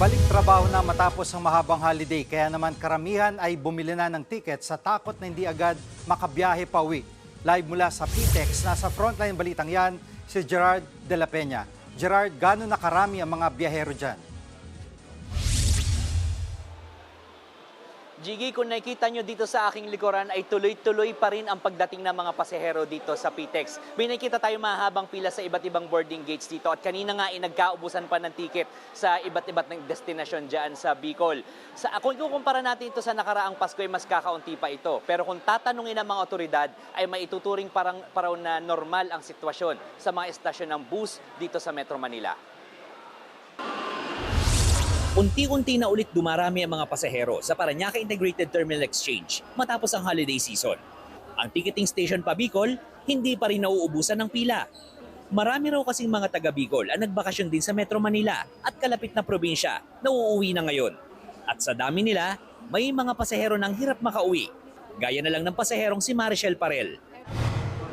balik trabaho na matapos ang mahabang holiday. Kaya naman karamihan ay bumili na ng tiket sa takot na hindi agad makabiyahe pa uwi. Live mula sa PTEX, nasa frontline balitang yan, si Gerard de la Peña. Gerard, gano'n na karami ang mga biyahero dyan? Jiggy, kung nakikita nyo dito sa aking likuran ay tuloy-tuloy pa rin ang pagdating ng mga pasahero dito sa PTEX. May nakikita tayo mahabang pila sa iba't ibang boarding gates dito at kanina nga ay nagkaubusan pa ng ticket sa iba't iba't ng destinasyon dyan sa Bicol. Kung ikukumpara natin ito sa nakaraang Pasko ay mas kakaunti pa ito. Pero kung tatanungin ng mga otoridad ay maituturing paraw na normal ang sitwasyon sa mga estasyon ng bus dito sa Metro Manila. Unti-unti na ulit dumarami ang mga pasahero sa Parañaque Integrated Terminal Exchange matapos ang holiday season. Ang ticketing station pa Bicol, hindi pa rin nauubusan ng pila. Marami raw kasing mga taga Bicol ang nagbakasyon din sa Metro Manila at kalapit na probinsya na uuwi na ngayon. At sa dami nila, may mga pasahero nang hirap makauwi. Gaya na lang ng pasaherong si Marichelle Parel.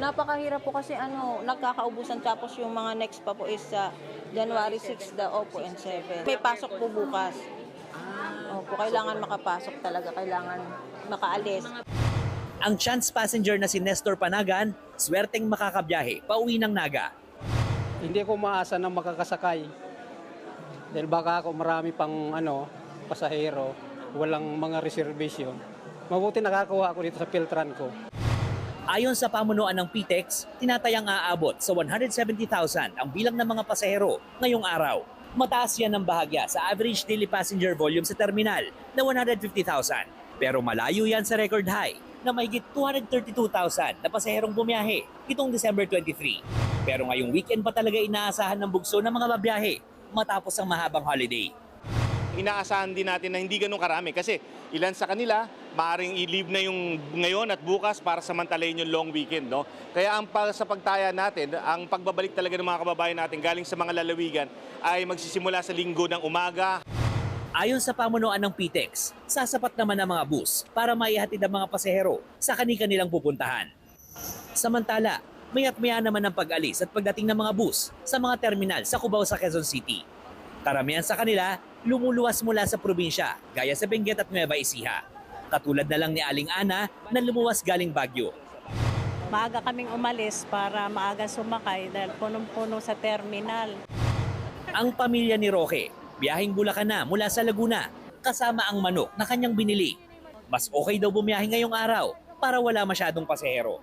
Napakahirap po kasi nagkakaubusan tapos yung mga next pa po is sa January 6, Opo, and 7. May pasok po bukas. Opo, kailangan makapasok talaga, kailangan makaalis. Ang chance passenger na si Nestor Panagan, swerteng makakabiyahe pauwi ng Naga. Hindi ako maasa na makakasakay. Dahil baka ako marami pang pasahero, walang mga reservation. Mabuti nakakuha ako dito sa Piltran ko. Ayon sa pamunuan ng PTEX, tinatayang aabot sa 170,000 ang bilang ng mga pasahero ngayong araw. Mataas yan ng bahagya sa average daily passenger volume sa terminal na 150,000. Pero malayo yan sa record high na mahigit 232,000 na pasaherong bumiyahe itong December 23. Pero ngayong weekend pa talaga inaasahan ng bugso ng mga babiyahe matapos ang mahabang holiday. Inaasahan din natin na hindi ganun karami kasi ilan sa kanila maaaring i-leave na yung ngayon at bukas para samantalahin yung long weekend. No? Kaya sa pagtaya natin, ang pagbabalik talaga ng mga kababayan natin galing sa mga lalawigan ay magsisimula sa linggo ng umaga. Ayon sa pamunuan ng PTEX, sasapat naman ang mga bus para maihatid ang mga pasahero sa kani-kanilang pupuntahan. Samantala, mayat-maya naman ang pag-alis at pagdating ng mga bus sa mga terminal sa Cubao sa Quezon City. Karamihan sa kanila, lumuluwas mula sa probinsya, gaya sa Benguet at Nueva Ecija. Katulad na lang ni Aling Ana na lumuwas galing Baguio. Maaga kaming umalis para maaga sumakay dahil punong-puno sa terminal. Ang pamilya ni Roque, biyaheng Bulacan na mula sa Laguna, kasama ang manok na kanyang binili. Mas okay daw bumiyahe ngayong araw para wala masyadong pasahero.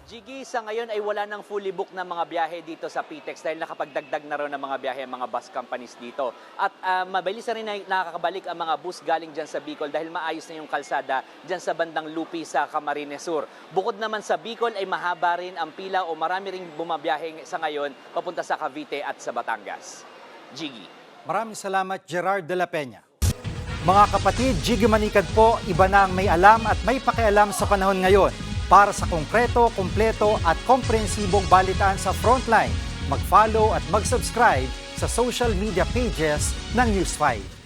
Jiggy, sa ngayon ay wala nang fully book na mga biyahe dito sa PTEX dahil nakapagdagdag na rin ng mga biyahe ang mga bus companies dito. At mabilis na rin nakakabalik ang mga bus galing dyan sa Bicol dahil maayos na yung kalsada dyan sa bandang Lupi sa Camarines Sur. Bukod naman sa Bicol ay mahaba rin ang pila o marami ring bumabiyahe sa ngayon papunta sa Cavite at sa Batangas. Jiggy. Maraming salamat, Gerard de la Peña. Mga kapatid, Jiggy Manikad po, iba na ang may alam at may pakialam sa panahon ngayon. Para sa konkreto, kumpleto at komprehensibong balitaan sa Frontline, mag-follow at mag-subscribe sa social media pages ng News 5.